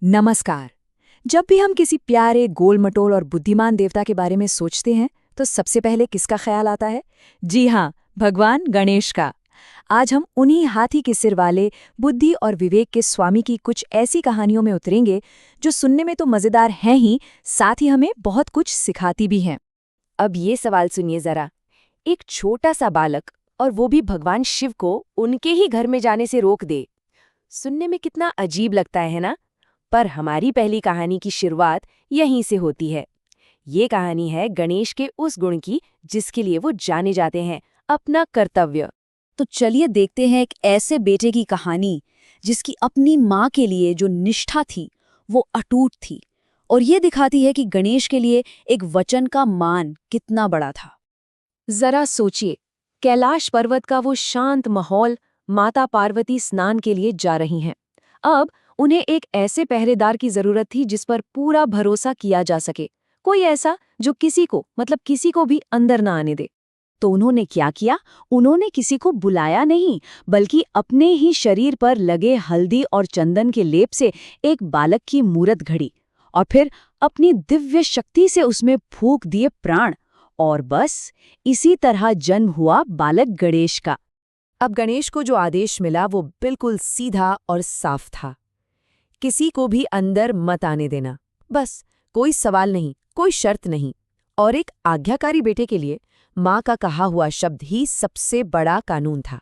नमस्कार। जब भी हम किसी प्यारे गोल-मटोल और बुद्धिमान देवता के बारे में सोचते हैं, तो सबसे पहले किसका ख्याल आता है? जी हाँ, भगवान गणेश का। आज हम उन्हीं हाथी के सिर वाले बुद्धि और विवेक के स्वामी की कुछ ऐसी कहानियों में उतरेंगे, जो सुनने में तो मजेदार हैं ही, साथ ही हमें बहुत कुछ सिखाती भी हैं। अब ये सवाल सुनिए जरा। एक छोटा सा बालक, और वो भी भगवान शिव को उनके ही घर में जाने से रोक दे। सुनने में कितना अजीब लगता है ना? पर हमारी पहली कहानी की शुरुआत यहीं से होती है। ये कहानी है गणेश के उस गुण की जिसके लिए वो जाने जाते हैं, अपना कर्तव्य। तो चलिए देखते हैं एक ऐसे बेटे की कहानी जिसकी अपनी माँ के लिए जो निष्ठा थी वो अटूट थी, और ये दिखाती है कि गणेश के लिए एक वचन का मान कितना बड़ा था। जरा सोचिए, कैलाश पर्वत का वो शांत माहौल, माता पार्वती स्नान के लिए जा रही हैं। अब उन्हें एक ऐसे पहरेदार की जरूरत थी जिस पर पूरा भरोसा किया जा सके, कोई ऐसा जो किसी को भी अंदर ना आने दे। तो उन्होंने क्या किया? उन्होंने किसी को बुलाया नहीं, बल्कि अपने ही शरीर पर लगे हल्दी और चंदन के लेप से एक बालक की मूरत घड़ी, और फिर अपनी दिव्य शक्ति से उसमें फूंक दिए प्राण, और बस इसी तरह जन्म हुआ बालक गणेश का। अब गणेश को जो आदेश मिला वो बिल्कुल सीधा और साफ था। किसी को भी अंदर मत आने देना, बस। कोई सवाल नहीं, कोई शर्त नहीं। और एक आज्ञाकारी बेटे के लिए माँ का कहा हुआ शब्द ही सबसे बड़ा कानून था।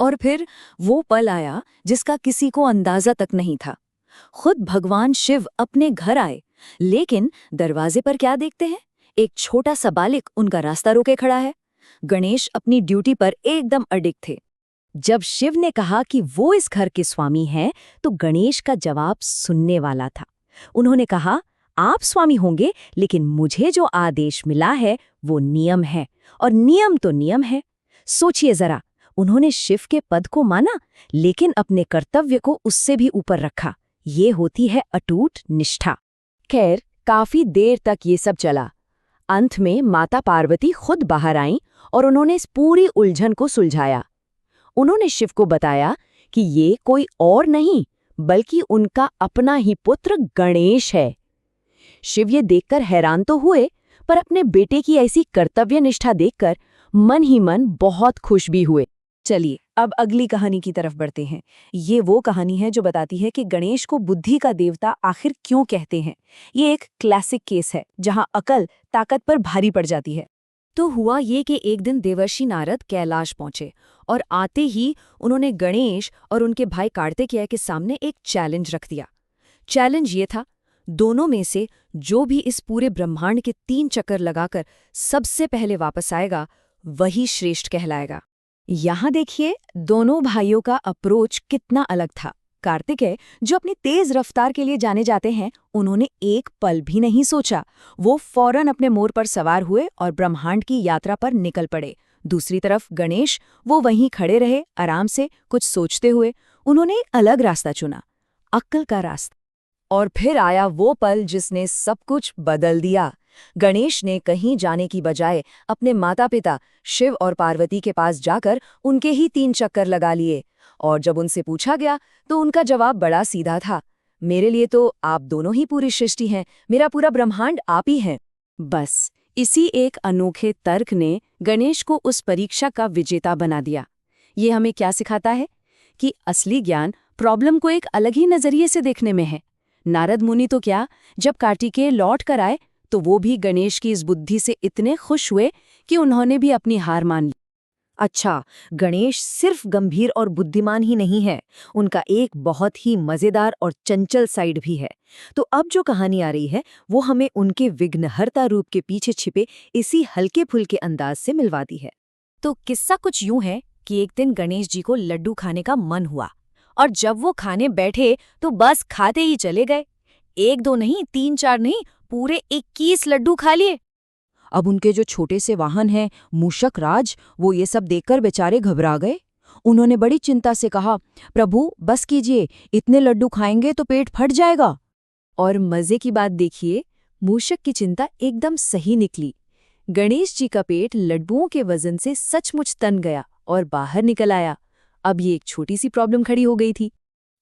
और फिर वो पल आया जिसका किसी को अंदाजा तक नहीं था। खुद भगवान शिव अपने घर आए, लेकिन दरवाजे पर क्या देखते हैं? एक छोटा सा बालक उनका रास्ता रोके खड़ा है। गणेश अपनी ड्यूटी पर एकदम अडिग थे। जब शिव ने कहा कि वो इस घर के स्वामी हैं, तो गणेश का जवाब सुनने वाला था। उन्होंने कहा, आप स्वामी होंगे, लेकिन मुझे जो आदेश मिला है वो नियम है, और नियम तो नियम है। सोचिए जरा, उन्होंने शिव के पद को माना, लेकिन अपने कर्तव्य को उससे भी ऊपर रखा। ये होती है अटूट निष्ठा। खैर, काफी देर तक ये सब चला। अंत में माता पार्वती खुद बाहर आईं और उन्होंने इस पूरी उलझन को सुलझाया। उन्होंने शिव को बताया कि ये कोई और नहीं, बल्कि उनका अपना ही पुत्र गणेश है। शिव ये देखकर हैरान तो हुए, पर अपने बेटे की ऐसी कर्तव्य निष्ठा देखकर मन ही मन बहुत खुश भी हुए। चलिए अब अगली कहानी की तरफ बढ़ते हैं। ये वो कहानी है जो बताती है कि गणेश को बुद्धि का देवता आखिर क्यों कहते हैं। ये एक क्लासिक केस है जहां अकल ताकत पर भारी पड़ जाती है। तो हुआ ये कि एक दिन देवर्षि नारद कैलाश पहुंचे, और आते ही उन्होंने गणेश और उनके भाई कार्तिकेय के सामने एक चैलेंज रख दिया। चैलेंज ये था, दोनों में से जो भी इस पूरे ब्रह्मांड के 3 चक्कर लगाकर सबसे पहले वापस आएगा, वही श्रेष्ठ कहलाएगा। यहाँ देखिए दोनों भाइयों का अप्रोच कितना अलग था। कार्तिकेय, जो अपनी तेज रफ्तार के लिए जाने जाते हैं, उन्होंने एक पल भी नहीं सोचा। वो फौरन अपने मोर पर सवार हुए और ब्रह्मांड की यात्रा पर निकल पड़े। दूसरी तरफ गणेश, वो वहीं खड़े रहे, आराम से कुछ सोचते हुए। उन्होंने एक अलग रास्ता चुना, अक्ल का रास्ता। और फिर आया वो पल जिसने सब कुछ बदल दिया। गणेश ने कहीं जाने की बजाय अपने माता पिता शिव और पार्वती के पास जाकर उनके ही 3 चक्कर लगा लिए। और जब उनसे पूछा गया तो उनका जवाब बड़ा सीधा था, मेरे लिए तो आप दोनों ही पूरी सृष्टि हैं, मेरा पूरा ब्रह्मांड आप ही हैं। बस इसी एक अनोखे तर्क ने गणेश को उस परीक्षा का विजेता बना दिया। ये हमें क्या सिखाता है? कि असली ज्ञान प्रॉब्लम को एक अलग ही नजरिए से देखने में है। नारद मुनि तो क्या, जब कार्तिकेय लौट कर आए तो वो भी गणेश की इस बुद्धि से इतने खुश हुए कि उन्होंने भी अपनी हार मान ली। अच्छा, गणेश सिर्फ गंभीर और बुद्धिमान ही नहीं है, उनका एक बहुत ही मजेदार और चंचल साइड भी है। तो अब जो कहानी आ रही है वो हमें उनके विघ्नहर्ता रूप के पीछे छिपे इसी हल्के फुल्के अंदाज से मिलवाती है। तो किस्सा कुछ यूं है कि एक दिन गणेश जी को लड्डू खाने का मन हुआ, और जब वो खाने बैठे तो बस खाते ही चले गए। 1-2 नहीं, 3-4 नहीं, पूरे 21 लड्डू खा लिए। अब उनके जो छोटे से वाहन हैं मूषक राज, वो ये सब देखकर बेचारे घबरा गए। उन्होंने बड़ी चिंता से कहा, प्रभु बस कीजिए, इतने लड्डू खाएंगे तो पेट फट जाएगा। और मजे की बात देखिए, मूषक की चिंता एकदम सही निकली। गणेश जी का पेट लड्डुओं के वजन से सचमुच तन गया और बाहर निकल आया। अब ये एक छोटी सी प्रॉब्लम खड़ी हो गई थी।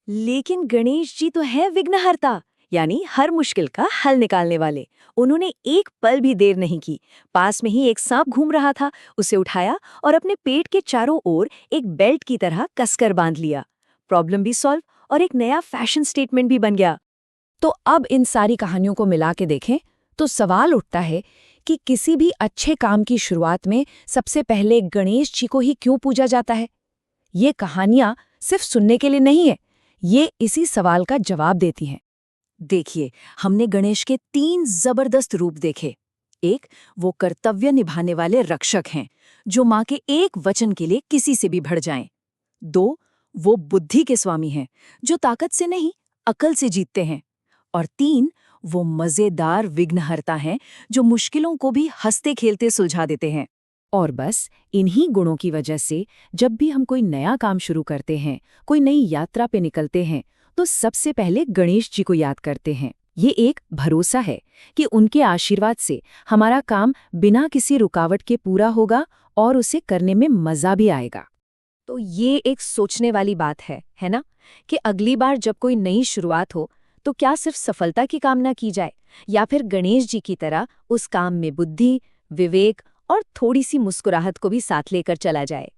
लेकिन गणेश जी तो है विघ्नहर्ता, यानी हर मुश्किल का हल निकालने वाले। उन्होंने एक पल भी देर नहीं की। पास में ही एक सांप घूम रहा था, उसे उठाया और अपने पेट के चारों ओर एक बेल्ट की तरह कसकर बांध लिया। प्रॉब्लम भी सॉल्व और एक नया फैशन स्टेटमेंट भी बन गया। तो अब इन सारी कहानियों को मिला के देखें तो सवाल उठता है कि किसी भी अच्छे काम की शुरुआत में सबसे पहले गणेश जी को ही क्यों पूजा जाता है। ये कहानियां सिर्फ सुनने के लिए नहीं है, ये इसी सवाल का जवाब देती हैं। देखिए, हमने गणेश के 3 जबरदस्त रूप देखे। एक, वो कर्तव्य निभाने वाले रक्षक हैं, जो माँ के एक वचन के लिए किसी से भी भड़ जाएं। 2, वो बुद्धि के स्वामी हैं, जो ताकत से नहीं, अकल से जीतते हैं। और 3, वो मजेदार विघ्नहर्ता हैं, जो मुश्किलों को भी हंसते खेलते सुलझा देते हैं। और बस इन्हीं गुणों की वजह से जब भी हम कोई नया काम शुरू करते हैं, कोई नई यात्रा पे निकलते हैं, तो सबसे पहले गणेश जी को याद करते हैं। ये एक भरोसा है कि उनके आशीर्वाद से हमारा काम बिना किसी रुकावट के पूरा होगा और उसे करने में मजा भी आएगा। तो ये एक सोचने वाली बात है ना? कि अगली बार जब कोई नई शुरुआत हो, तो क्या सिर्फ सफलता की कामना की जाए, या फिर गणेश जी की तरह उस काम में बुद्धि, विवेक और थोड़ी सी मुस्कुराहट को भी साथ लेकर चला जाए।